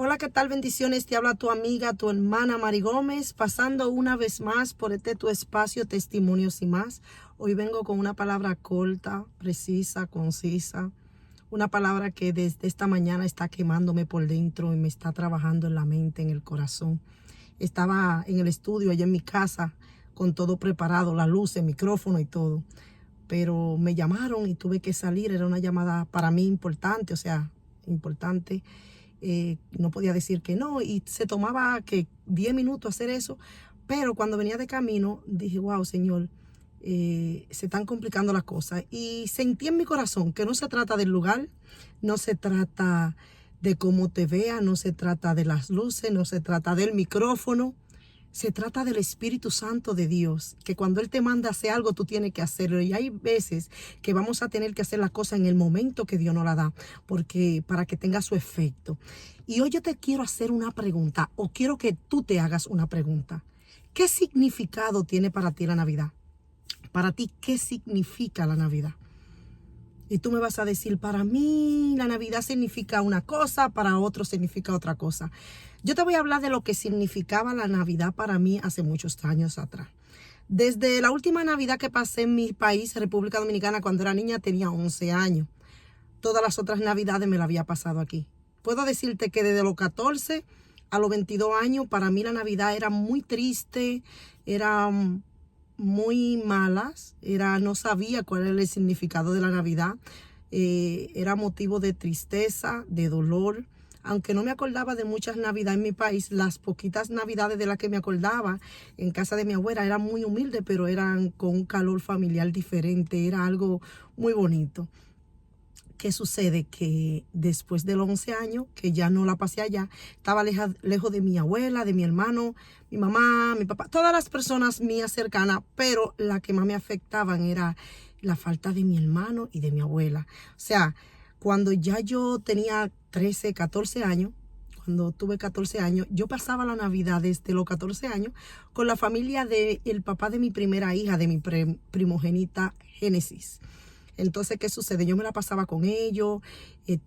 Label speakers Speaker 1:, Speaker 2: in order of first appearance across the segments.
Speaker 1: Hola, ¿qué tal? Bendiciones. Te habla tu amiga, tu hermana Mari Gómez, pasando una vez más por tu espacio Testimonios y Más. Hoy vengo con una palabra corta, precisa, concisa. Una palabra que desde esta mañana está quemándome por dentro y me está trabajando en la mente, en el corazón. Estaba en el estudio, allá en mi casa, con todo preparado, la luz, el micrófono y todo. Pero me llamaron y tuve que salir. Era una llamada para mí importante, importante. No podía decir que no, y se tomaba que 10 minutos hacer eso, pero cuando venía de camino dije, wow, Señor, se están complicando las cosas, y sentí en mi corazón que no se trata del lugar, no se trata de cómo te vea, no se trata de las luces, no se trata del micrófono. Se trata del Espíritu Santo de Dios, que cuando Él te manda a hacer algo, tú tienes que hacerlo. Y hay veces que vamos a tener que hacer las cosas en el momento que Dios nos la da, porque para que tenga su efecto. Y hoy yo te quiero hacer una pregunta, o quiero que tú te hagas una pregunta. ¿Qué significado tiene para ti la Navidad? Para ti, ¿qué significa la Navidad? Y tú me vas a decir, para mí la Navidad significa una cosa, para otros significa otra cosa. Yo te voy a hablar de lo que significaba la Navidad para mí hace muchos años atrás. Desde la última Navidad que pasé en mi país, República Dominicana, cuando era niña, tenía 11 años. Todas las otras Navidades me la había pasado aquí. Puedo decirte que desde los 14 a los 22 años, para mí la Navidad era muy triste, era muy malas, no sabía cuál era el significado de la Navidad, era motivo de tristeza, de dolor. Aunque no me acordaba de muchas Navidades en mi país, las poquitas Navidades de las que me acordaba en casa de mi abuela eran muy humildes, pero eran con un calor familiar diferente, era algo muy bonito. ¿Qué sucede? Que después de los 11 años, que ya no la pasé allá, estaba lejos de mi abuela, de mi hermano, mi mamá, mi papá, todas las personas mías cercanas, pero la que más me afectaban era la falta de mi hermano y de mi abuela. O sea, cuando ya yo tenía 13, 14 años, cuando tuve 14 años, yo pasaba la Navidad desde los 14 años con la familia del papá de mi primera hija, de mi primogénita Génesis. Entonces, ¿qué sucede? Yo me la pasaba con ellos,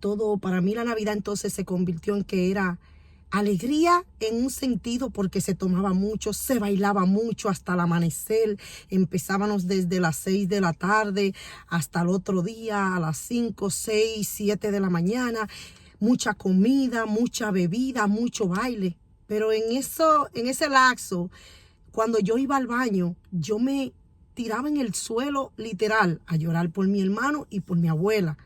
Speaker 1: todo. Para mí la Navidad entonces se convirtió en que era alegría en un sentido, porque se tomaba mucho, se bailaba mucho hasta el amanecer. Empezábamos desde las 6 de la tarde hasta el otro día a las 5, 6, 7 de la mañana. Mucha comida, mucha bebida, mucho baile. Pero en ese lapso, cuando yo iba al baño, yo me tiraba en el suelo literal a llorar por mi hermano y por mi abuela.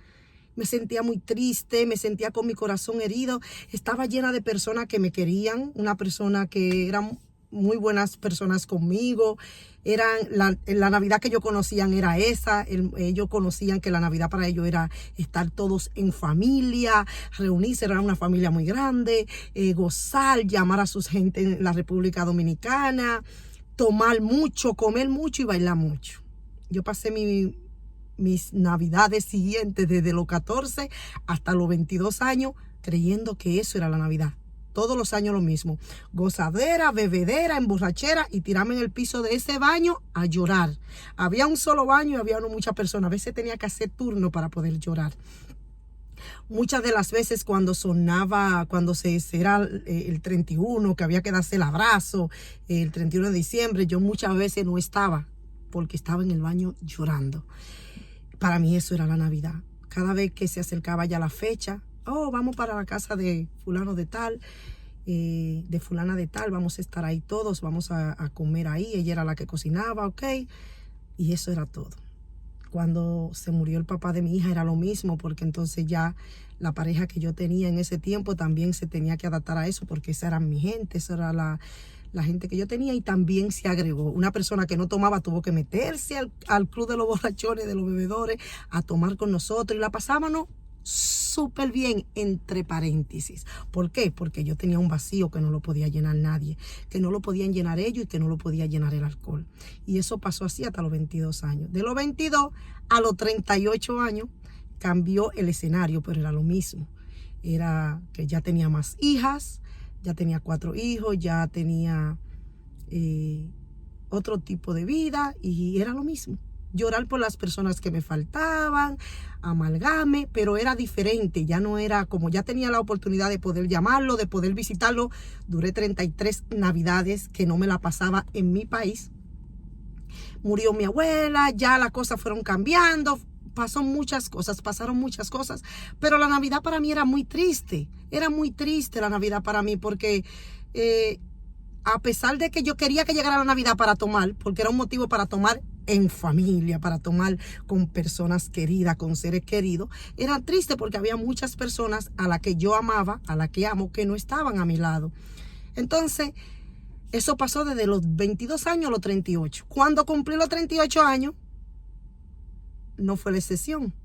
Speaker 1: Me sentía muy triste, me sentía con mi corazón herido. Estaba llena de personas que me querían, una persona que eran muy buenas personas conmigo. La Navidad que ellos conocían era esa. Ellos conocían que la Navidad para ellos era estar todos en familia, reunirse, era una familia muy grande, gozar, llamar a sus gente en la República Dominicana, tomar mucho, comer mucho y bailar mucho. Yo pasé mis Navidades siguientes desde los 14 hasta los 22 años creyendo que eso era la Navidad. Todos los años lo mismo. Gozadera, bebedera, emborrachera y tirarme en el piso de ese baño a llorar. Había un solo baño y había muchas personas. A veces tenía que hacer turno para poder llorar. Muchas de las veces cuando era el 31, que había que darse el abrazo, el 31 de diciembre, yo muchas veces no estaba porque estaba en el baño llorando. Para mí eso era la Navidad. Cada vez que se acercaba ya la fecha, vamos para la casa de fulano de tal, de fulana de tal, vamos a estar ahí todos, vamos a comer ahí. Ella era la que cocinaba, ok, y eso era todo. Cuando se murió el papá de mi hija era lo mismo, porque entonces ya la pareja que yo tenía en ese tiempo también se tenía que adaptar a eso, porque esa era mi gente, esa era la gente que yo tenía, y también se agregó. Una persona que no tomaba tuvo que meterse al club de los borrachones, de los bebedores, a tomar con nosotros, y la pasábamos súper bien, entre paréntesis. ¿Por qué? Porque yo tenía un vacío que no lo podía llenar nadie, que no lo podían llenar ellos y que no lo podía llenar el alcohol. Y eso pasó así hasta los 22 años. De los 22 a los 38 años cambió el escenario, pero era lo mismo. Era que ya tenía más hijas, ya tenía 4 hijos, ya tenía otro tipo de vida, y era lo mismo. llorar por las personas que me faltaban, amalgame, pero era diferente, ya no era como, ya tenía la oportunidad de poder llamarlo, de poder visitarlo. Duré 33 navidades que no me la pasaba en mi país. Murió mi abuela, ya las cosas fueron cambiando, pasaron muchas cosas, pero la Navidad para mí era muy triste la Navidad para mí, porque a pesar de que yo quería que llegara la Navidad para tomar, porque era un motivo para tomar en familia, para tomar con personas queridas, con seres queridos, era triste porque había muchas personas a las que yo amaba, a las que amo, que no estaban a mi lado. Entonces, eso pasó desde los 22 años a los 38. Cuando cumplí los 38 años, no fue la excepción.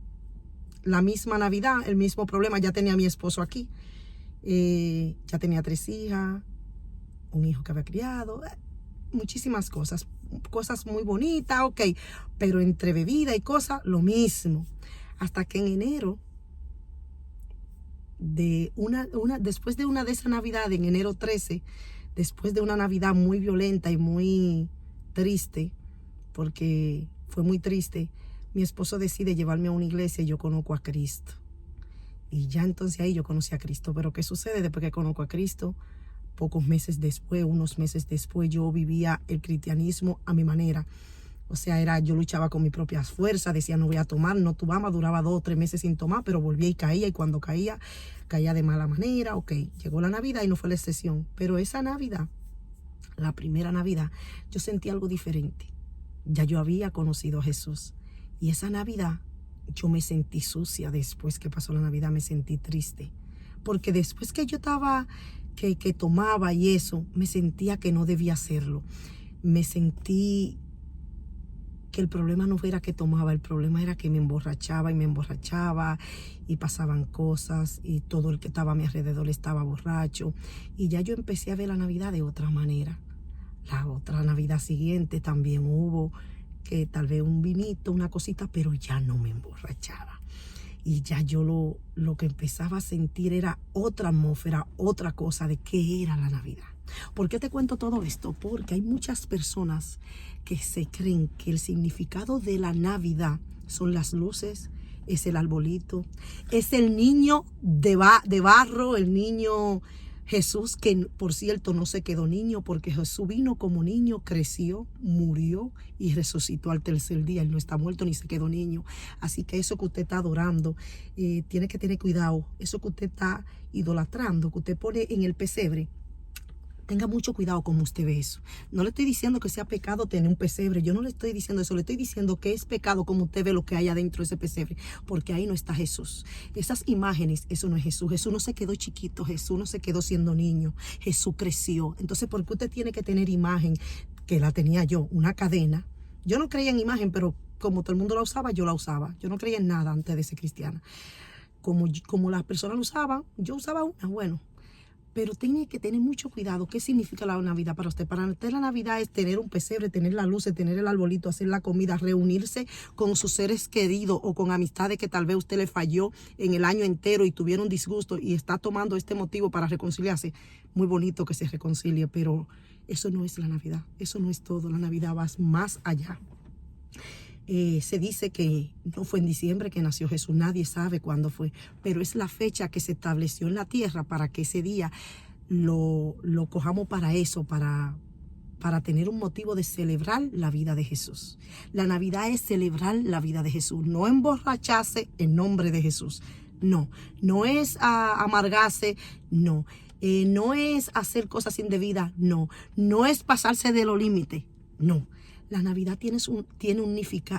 Speaker 1: La misma Navidad, el mismo problema. Ya tenía a mi esposo aquí. Ya tenía 3 hijas, un hijo que había criado. Muchísimas cosas. Cosas muy bonitas, ok. Pero entre bebida y cosas, lo mismo. Hasta que en enero, después de una de esas navidades, en enero 13, después de una Navidad muy violenta y muy triste, porque fue muy triste, mi esposo decide llevarme a una iglesia y yo conozco a Cristo. Y ya entonces ahí yo conocí a Cristo. Pero ¿qué sucede después que conozco a Cristo? Unos meses después, yo vivía el cristianismo a mi manera. O sea, yo luchaba con mis propias fuerzas, decía no voy a tomar, no tomaba, duraba 2 o 3 meses sin tomar, pero volvía y caía cuando caía de mala manera. Ok, llegó la Navidad y no fue la excepción. Pero esa Navidad, la primera Navidad, yo sentí algo diferente. Ya yo había conocido a Jesús. Y esa Navidad yo me sentí sucia. Después que pasó la Navidad me sentí triste. Porque después que yo estaba, que tomaba y eso, me sentía que no debía hacerlo. Me sentí que el problema no era que tomaba, el problema era que me emborrachaba y pasaban cosas y todo el que estaba a mi alrededor estaba borracho. Y ya yo empecé a ver la Navidad de otra manera. La otra Navidad siguiente también hubo que tal vez un vinito, una cosita, pero ya no me emborrachaba. Y ya yo lo que empezaba a sentir era otra atmósfera, otra cosa de qué era la Navidad. ¿Por qué te cuento todo esto? Porque hay muchas personas que se creen que el significado de la Navidad son las luces, es el arbolito, es el niño de barro, el niño Jesús, que por cierto no se quedó niño, porque Jesús vino como niño, creció, murió y resucitó al 3er día. Él no está muerto ni se quedó niño. Así que eso que usted está adorando, tiene que tener cuidado. Eso que usted está idolatrando, que usted pone en el pesebre, tenga mucho cuidado como usted ve eso. No le estoy diciendo que sea pecado tener un pesebre. Yo no le estoy diciendo eso. Le estoy diciendo que es pecado como usted ve lo que hay adentro de ese pesebre. Porque ahí no está Jesús. Esas imágenes, eso no es Jesús. Jesús no se quedó chiquito. Jesús no se quedó siendo niño. Jesús creció. Entonces, ¿por qué usted tiene que tener imagen? Que la tenía yo, una cadena. Yo no creía en imagen, pero como todo el mundo la usaba, yo la usaba. Yo no creía en nada antes de ser cristiana. Como las personas lo usaban, yo usaba una. Bueno. Pero tiene que tener mucho cuidado. ¿Qué significa la Navidad para usted? Para usted la Navidad es tener un pesebre, tener las luces, tener el arbolito, hacer la comida, reunirse con sus seres queridos o con amistades que tal vez usted le falló en el año entero y tuvieron disgusto y está tomando este motivo para reconciliarse. Muy bonito que se reconcilie, pero eso no es la Navidad. Eso no es todo. La Navidad va más allá. Se dice que no fue en diciembre que nació Jesús, nadie sabe cuándo fue, pero es la fecha que se estableció en la tierra para que ese día lo cojamos para eso, para tener un motivo de celebrar la vida de Jesús. La Navidad es celebrar la vida de Jesús, no emborracharse en nombre de Jesús, no es amargarse, no es hacer cosas indebidas, no es pasarse de los límites, no. La Navidad tiene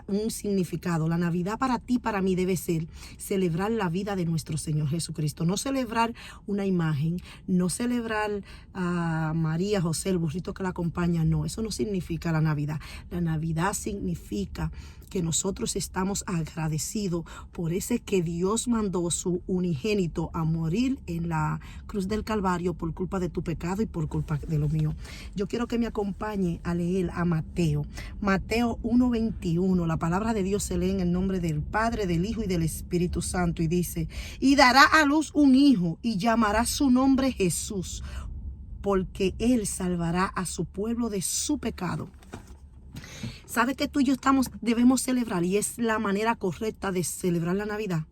Speaker 1: un significado. La Navidad para ti, para mí, debe ser celebrar la vida de nuestro Señor Jesucristo. No celebrar una imagen, no celebrar a María, José, el burrito que la acompaña. No, eso no significa la Navidad. La Navidad significa que nosotros estamos agradecidos por ese que Dios mandó su unigénito a morir en la cruz del Calvario por culpa de tu pecado y por culpa de lo mío. Yo quiero que me acompañe a leer a Mateo 1:21. La palabra de Dios se lee en el nombre del Padre, del Hijo y del Espíritu Santo y dice: y dará a luz un hijo y llamará su nombre Jesús, porque él salvará a su pueblo de su pecado. ¿Sabe que tú y yo debemos celebrar? Y es la manera correcta de celebrar la Navidad.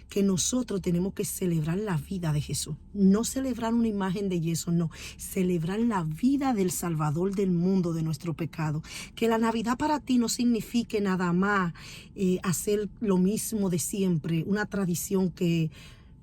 Speaker 1: Que nosotros tenemos que celebrar la vida de Jesús. No celebrar una imagen de yeso, no. Celebrar la vida del Salvador del mundo, de nuestro pecado. Que la Navidad para ti no signifique nada más hacer lo mismo de siempre. Una tradición que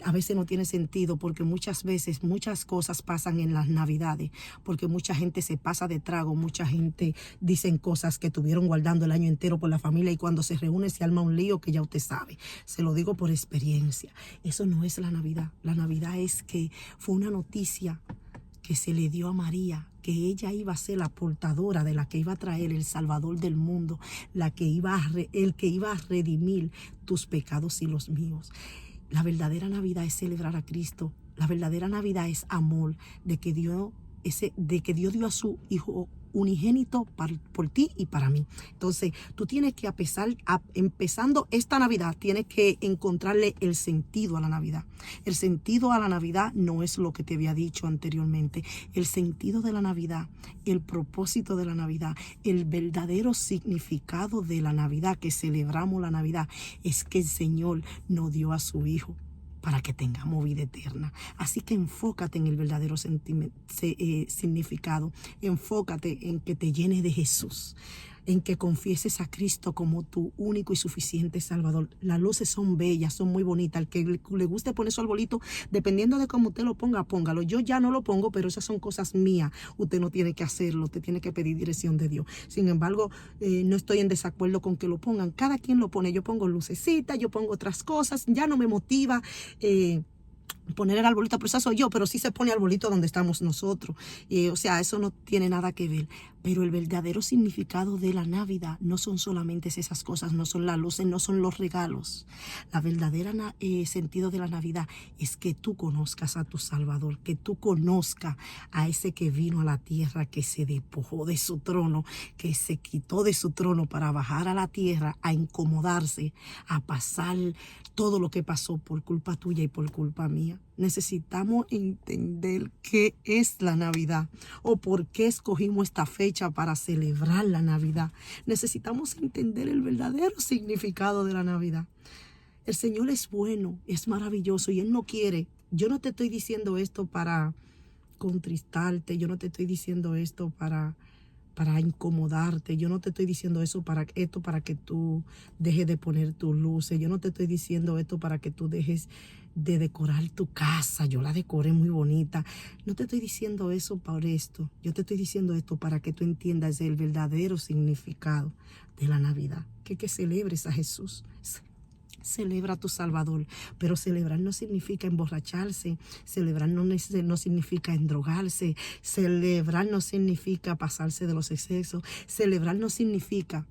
Speaker 1: a veces no tiene sentido, porque muchas veces muchas cosas pasan en las Navidades, porque mucha gente se pasa de trago, mucha gente dicen cosas que estuvieron guardando el año entero por la familia y cuando se reúne se arma un lío que ya usted sabe. Se lo digo por experiencia. Eso no es la Navidad. La Navidad es que fue una noticia que se le dio a María, que ella iba a ser la portadora de la que iba a traer el Salvador del mundo, el que iba a redimir tus pecados y los míos. La verdadera Navidad es celebrar a Cristo. La verdadera Navidad es amor, de que Dios dio a su Hijo unigénito por ti y para mí. Entonces, tú tienes que, empezando esta Navidad, tienes que encontrarle el sentido a la Navidad. El sentido a la Navidad no es lo que te había dicho anteriormente. El sentido de la Navidad, el propósito de la Navidad, el verdadero significado de la Navidad, que celebramos la Navidad, es que el Señor nos dio a su Hijo para que tengamos vida eterna. Así que enfócate en el verdadero significado. Enfócate en que te llene de Jesús, en que confieses a Cristo como tu único y suficiente Salvador. Las luces son bellas, son muy bonitas. Al que le guste poner su arbolito, dependiendo de cómo usted lo ponga, póngalo. Yo ya no lo pongo, pero esas son cosas mías. Usted no tiene que hacerlo, usted tiene que pedir dirección de Dios. Sin embargo, no estoy en desacuerdo con que lo pongan. Cada quien lo pone. Yo pongo lucecitas, yo pongo otras cosas. Ya no me motiva poner el arbolito, pero esa soy yo, pero sí se pone arbolito donde estamos nosotros. O sea, eso no tiene nada que ver. Pero el verdadero significado de la Navidad no son solamente esas cosas, no son las luces, no son los regalos. La verdadera sentido de la Navidad es que tú conozcas a tu Salvador, que tú conozcas a ese que vino a la tierra, que se despojó de su trono, que se quitó de su trono para bajar a la tierra, a incomodarse, a pasar todo lo que pasó por culpa tuya y por culpa mía. Necesitamos entender qué es la Navidad o por qué escogimos esta fecha para celebrar la Navidad. Necesitamos entender el verdadero significado de la Navidad. El Señor es bueno, es maravilloso y Él no quiere. Yo no te estoy diciendo esto para contristarte, yo no te estoy diciendo esto para incomodarte. Yo no te estoy diciendo para que tú dejes de poner tus luces. Yo no te estoy diciendo esto para que tú dejes de decorar tu casa. Yo la decoré muy bonita. No te estoy diciendo eso por esto. Yo te estoy diciendo esto para que tú entiendas el verdadero significado de la Navidad. Que celebres a Jesús. Celebra a tu Salvador, pero celebrar no significa emborracharse, celebrar no significa endrogarse, celebrar no significa pasarse de los excesos, celebrar no significa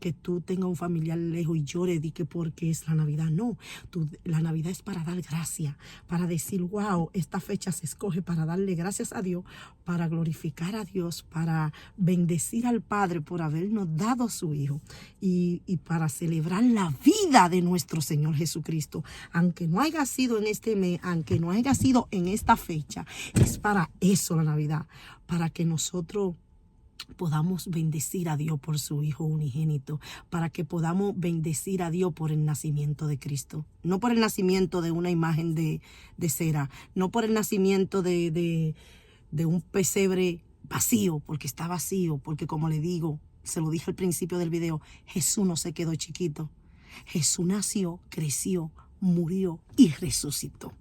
Speaker 1: que tú tengas un familiar lejos y llore di que porque es la Navidad. No, la Navidad es para dar gracias, para decir, wow, esta fecha se escoge para darle gracias a Dios, para glorificar a Dios, para bendecir al Padre por habernos dado a su Hijo y para celebrar la vida de nuestro Señor Jesucristo. Aunque no haya sido en este mes, aunque no haya sido en esta fecha, es para eso la Navidad, para que nosotros podamos bendecir a Dios por su Hijo unigénito, para que podamos bendecir a Dios por el nacimiento de Cristo, no por el nacimiento de una imagen de cera, no por el nacimiento de un pesebre vacío, porque está vacío, porque como le digo, se lo dije al principio del video, Jesús no se quedó chiquito, Jesús nació, creció, murió y resucitó.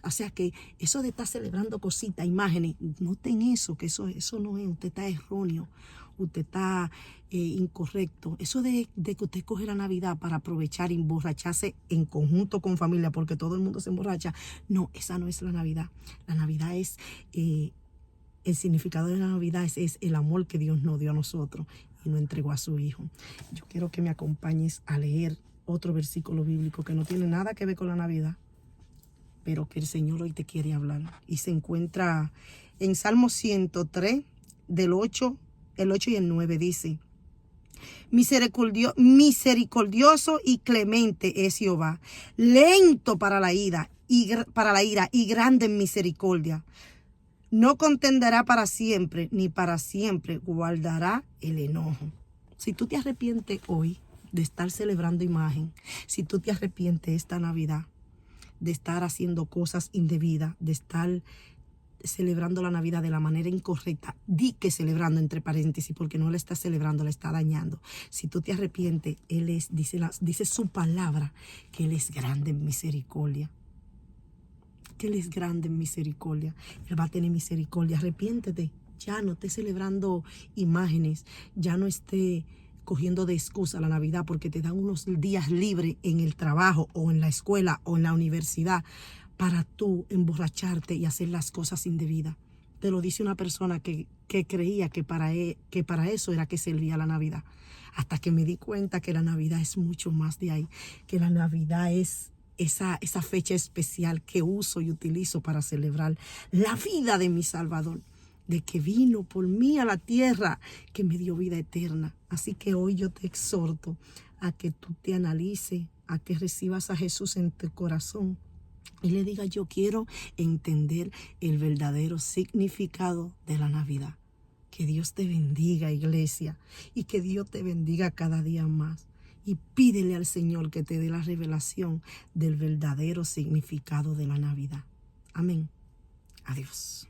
Speaker 1: O sea que eso de estar celebrando cositas, imágenes, noten eso, que eso no es, usted está erróneo, usted está incorrecto. Eso de que usted coge la Navidad para aprovechar y emborracharse en conjunto con familia, porque todo el mundo se emborracha, no, esa no es la Navidad. La Navidad es, el significado de la Navidad es el amor que Dios nos dio a nosotros y nos entregó a su Hijo. Yo quiero que me acompañes a leer otro versículo bíblico que no tiene nada que ver con la Navidad, pero que el Señor hoy te quiere hablar. Y se encuentra en Salmo 103, el 8 y el 9, dice: misericordioso y clemente es Jehová, lento para la ira y grande en misericordia. No contenderá para siempre, ni para siempre guardará el enojo. Si tú te arrepientes hoy de estar celebrando imagen, si tú te arrepientes esta Navidad de estar haciendo cosas indebidas, de estar celebrando la Navidad de la manera incorrecta, di que celebrando entre paréntesis, porque no la está celebrando, la está dañando. Si tú te arrepientes, dice su palabra, que Él es grande en misericordia. Que Él es grande en misericordia. Él va a tener misericordia. Arrepiéntete. Ya no esté celebrando imágenes. Ya no esté cogiendo de excusa la Navidad porque te dan unos días libres en el trabajo o en la escuela o en la universidad para tú emborracharte y hacer las cosas indebidas. Te lo dice una persona que creía que para eso era que servía la Navidad. Hasta que me di cuenta que la Navidad es mucho más de ahí. Que la Navidad es esa fecha especial que uso y utilizo para celebrar la vida de mi Salvador, de que vino por mí a la tierra, que me dio vida eterna. Así que hoy yo te exhorto a que tú te analices, a que recibas a Jesús en tu corazón y le digas: yo quiero entender el verdadero significado de la Navidad. Que Dios te bendiga, iglesia, y que Dios te bendiga cada día más. Y pídele al Señor que te dé la revelación del verdadero significado de la Navidad. Amén. Adiós.